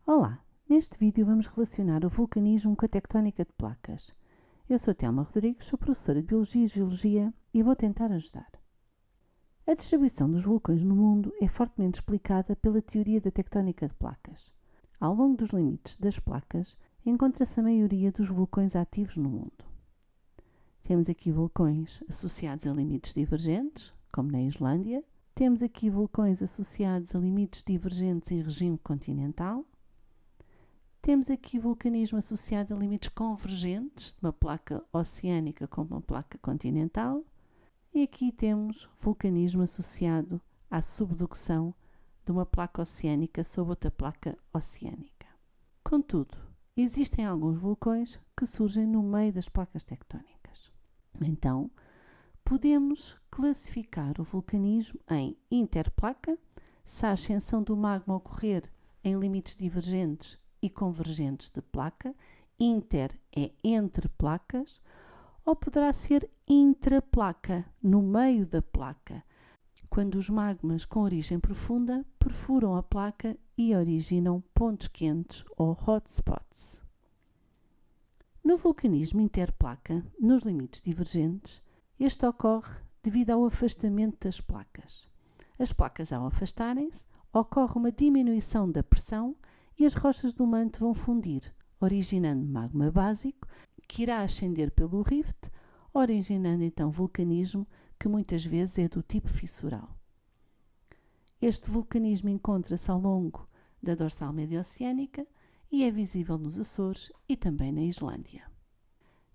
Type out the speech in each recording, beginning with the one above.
Olá, neste vídeo vamos relacionar o vulcanismo com a tectónica de placas. Eu sou a Telma Rodrigues, sou professora de Biologia e Geologia e vou tentar ajudar. A distribuição dos vulcões no mundo é fortemente explicada pela teoria da tectónica de placas. Ao longo dos limites das placas encontra-se a maioria dos vulcões ativos no mundo. Temos aqui vulcões associados a limites divergentes, como na Islândia. Temos aqui vulcões associados a limites divergentes em regime continental. Temos aqui vulcanismo associado a limites convergentes, de uma placa oceânica com uma placa continental. E aqui temos vulcanismo associado à subducção de uma placa oceânica sobre outra placa oceânica. Contudo, existem alguns vulcões que surgem no meio das placas tectónicas. Então, podemos classificar o vulcanismo em interplaca, se a ascensão do magma ocorrer em limites divergentes e convergentes de placa, inter é entre placas, ou poderá ser intraplaca, no meio da placa, quando os magmas com origem profunda perfuram a placa e originam pontos quentes ou hotspots. No vulcanismo interplaca, nos limites divergentes, este ocorre devido ao afastamento das placas. As placas, ao afastarem-se, ocorre uma diminuição da pressão e as rochas do manto vão fundir, originando magma básico que irá ascender pelo rift, originando então vulcanismo que muitas vezes é do tipo fissural. Este vulcanismo encontra-se ao longo da dorsal médio-oceânica e é visível nos Açores e também na Islândia.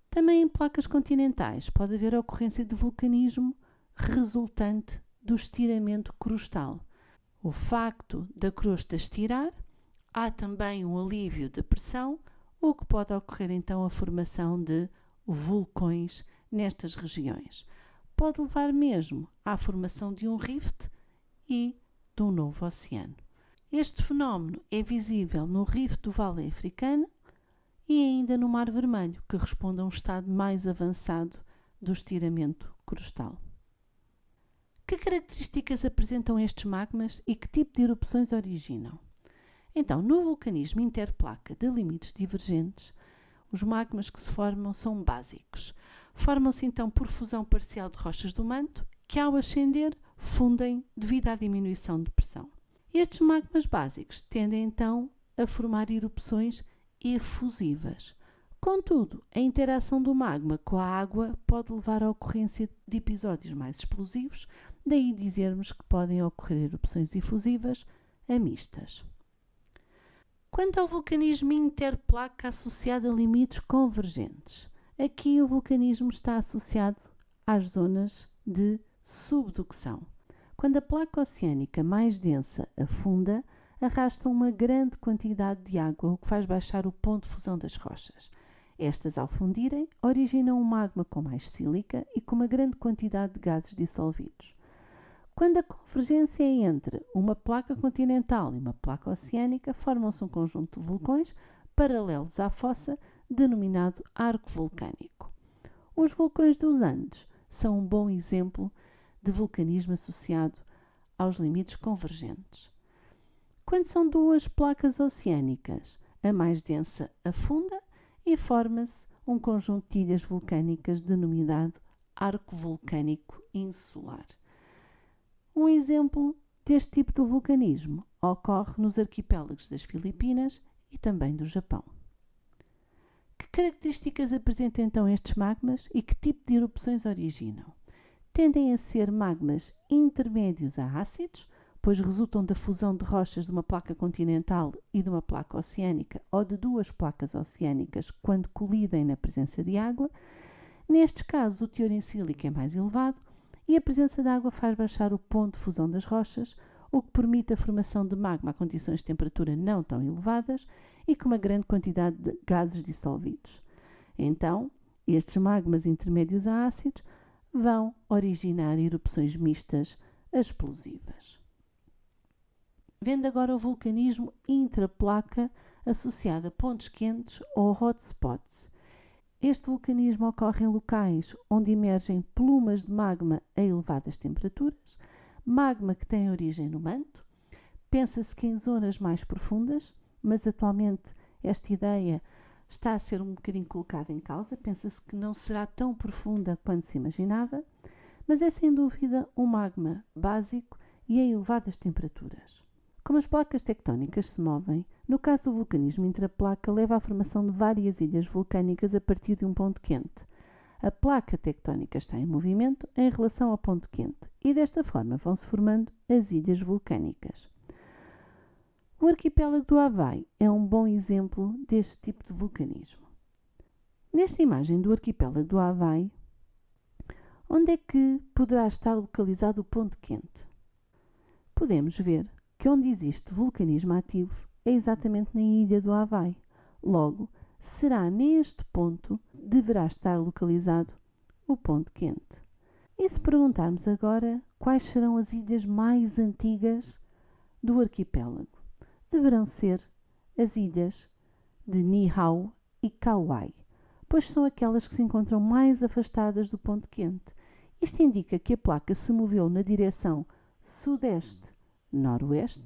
Também em placas continentais pode haver a ocorrência de vulcanismo resultante do estiramento crustal. O facto da crosta estirar, há também um alívio de pressão, o que pode ocorrer então a formação de vulcões nestas regiões. Pode levar mesmo à formação de um rift e de um novo oceano. Este fenómeno é visível no rift do Vale Africano e ainda no Mar Vermelho, que responde a um estado mais avançado do estiramento crustal. Que características apresentam estes magmas e que tipo de erupções originam? Então, no vulcanismo interplaca de limites divergentes, os magmas que se formam são básicos. Formam-se então por fusão parcial de rochas do manto, que ao ascender fundem devido à diminuição de pressão. Estes magmas básicos tendem então a formar erupções efusivas. Contudo, a interação do magma com a água pode levar à ocorrência de episódios mais explosivos, daí dizermos que podem ocorrer erupções efusivas a mistas. Quanto ao vulcanismo interplaca associado a limites convergentes, aqui o vulcanismo está associado às zonas de subducção. Quando a placa oceânica mais densa afunda, arrasta uma grande quantidade de água, o que faz baixar o ponto de fusão das rochas. Estas, ao fundirem, originam um magma com mais sílica e com uma grande quantidade de gases dissolvidos. Quando a convergência é entre uma placa continental e uma placa oceânica, formam-se um conjunto de vulcões paralelos à fossa, denominado arco vulcânico. Os vulcões dos Andes são um bom exemplo de vulcanismo associado aos limites convergentes. Quando são duas placas oceânicas, a mais densa afunda e forma-se um conjunto de ilhas vulcânicas denominado arco vulcânico insular. Um exemplo deste tipo de vulcanismo ocorre nos arquipélagos das Filipinas e também do Japão. Que características apresentam então estes magmas e que tipo de erupções originam? Tendem a ser magmas intermédios a ácidos, pois resultam da fusão de rochas de uma placa continental e de uma placa oceânica ou de duas placas oceânicas quando colidem na presença de água. Nestes casos, o teor em sílica é mais elevado e a presença de água faz baixar o ponto de fusão das rochas, o que permite a formação de magma a condições de temperatura não tão elevadas e com uma grande quantidade de gases dissolvidos. Então, estes magmas intermédios a ácidos vão originar erupções mistas explosivas. Vendo agora o vulcanismo intraplaca associado a pontos quentes ou hotspots. Este vulcanismo ocorre em locais onde emergem plumas de magma a elevadas temperaturas, magma que tem origem no manto. Pensa-se que em zonas mais profundas, mas atualmente esta ideia está a ser um bocadinho colocada em causa. Pensa-se que não será tão profunda quanto se imaginava, mas é sem dúvida um magma básico e em elevadas temperaturas. Como as placas tectónicas se movem, no caso do vulcanismo intraplaca leva à formação de várias ilhas vulcânicas a partir de um ponto quente. A placa tectónica está em movimento em relação ao ponto quente e desta forma vão-se formando as ilhas vulcânicas. O arquipélago do Havaí é um bom exemplo deste tipo de vulcanismo. Nesta imagem do arquipélago do Havaí, onde é que poderá estar localizado o ponto quente? Podemos ver que onde existe vulcanismo ativo é exatamente na ilha do Havaí. Logo, será neste ponto que deverá estar localizado o ponto quente. E se perguntarmos agora quais serão as ilhas mais antigas do arquipélago, deverão ser as ilhas de Niihau e Kauai, pois são aquelas que se encontram mais afastadas do ponto quente. Isto indica que a placa se moveu na direção sudeste-noroeste,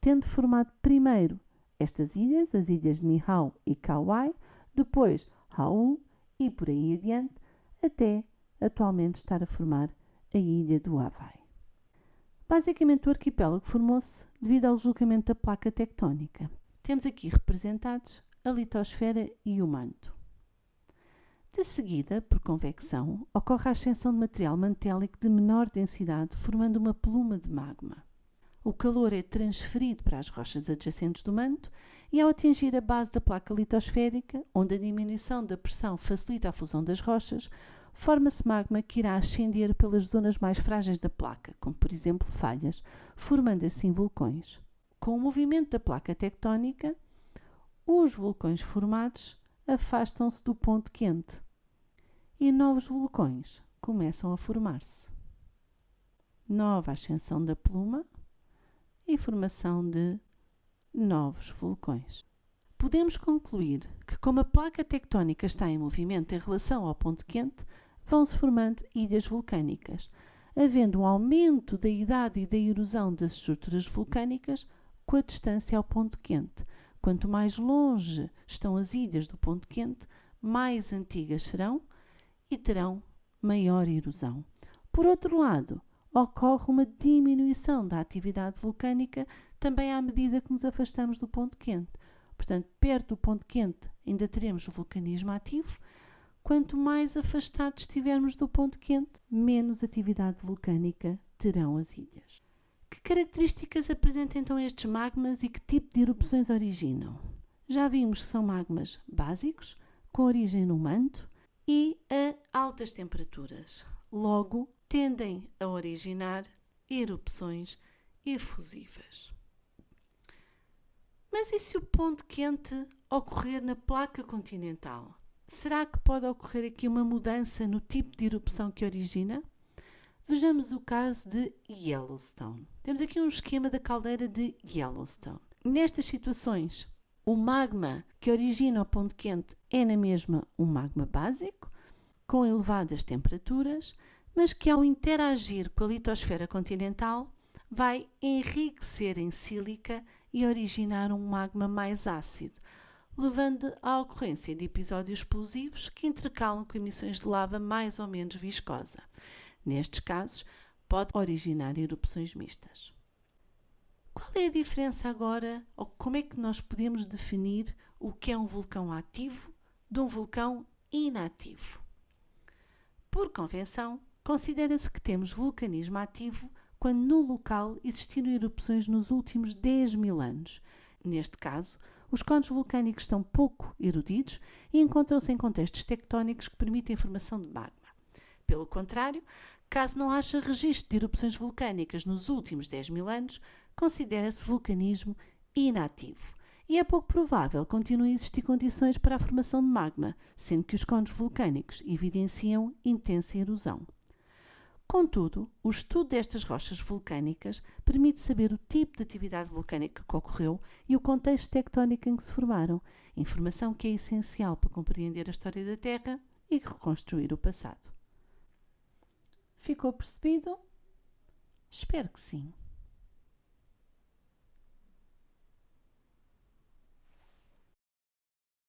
tendo formado primeiro estas ilhas, as ilhas de Niihau e Kauai, depois Hau e por aí adiante, até atualmente estar a formar a ilha do Havaí. Basicamente o arquipélago formou-se devido ao deslocamento da placa tectónica. Temos aqui representados a litosfera e o manto. De seguida, por convecção, ocorre a ascensão de material mantélico de menor densidade, formando uma pluma de magma. O calor é transferido para as rochas adjacentes do manto e, ao atingir a base da placa litosférica, onde a diminuição da pressão facilita a fusão das rochas, forma-se magma que irá ascender pelas zonas mais frágeis da placa, como por exemplo falhas, formando assim vulcões. Com o movimento da placa tectónica, os vulcões formados afastam-se do ponto quente e novos vulcões começam a formar-se. Nova ascensão da pluma e formação de novos vulcões. Podemos concluir que, como a placa tectónica está em movimento em relação ao ponto quente, vão-se formando ilhas vulcânicas, havendo um aumento da idade e da erosão das estruturas vulcânicas com a distância ao ponto quente. Quanto mais longe estão as ilhas do ponto quente, mais antigas serão e terão maior erosão. Por outro lado, ocorre uma diminuição da atividade vulcânica também à medida que nos afastamos do ponto quente. Portanto, perto do ponto quente ainda teremos o vulcanismo ativo. Quanto mais afastados estivermos do ponto quente, menos atividade vulcânica terão as ilhas. Que características apresentam então estes magmas e que tipo de erupções originam? Já vimos que são magmas básicos, com origem no manto e a altas temperaturas. Logo, tendem a originar erupções efusivas. Mas e se o ponto quente ocorrer na placa continental? Será que pode ocorrer aqui uma mudança no tipo de erupção que origina? Vejamos o caso de Yellowstone. Temos aqui um esquema da caldeira de Yellowstone. Nestas situações, o magma que origina o ponto quente é na mesma um magma básico, com elevadas temperaturas, mas que ao interagir com a litosfera continental vai enriquecer em sílica e originar um magma mais ácido, levando à ocorrência de episódios explosivos que intercalam com emissões de lava mais ou menos viscosa. Nestes casos, pode originar erupções mistas. Qual é a diferença agora, ou como é que nós podemos definir o que é um vulcão ativo de um vulcão inativo? Por convenção, considera-se que temos vulcanismo ativo quando no local existiram erupções nos últimos 10.000 anos. Neste caso, os cones vulcânicos estão pouco erodidos e encontram-se em contextos tectónicos que permitem a formação de magma. Pelo contrário, caso não haja registro de erupções vulcânicas nos últimos 10.000 anos, considera-se vulcanismo inativo. E é pouco provável que continuem a existir condições para a formação de magma, sendo que os cones vulcânicos evidenciam intensa erosão. Contudo, o estudo destas rochas vulcânicas permite saber o tipo de atividade vulcânica que ocorreu e o contexto tectónico em que se formaram, informação que é essencial para compreender a história da Terra e reconstruir o passado. Ficou percebido? Espero que sim.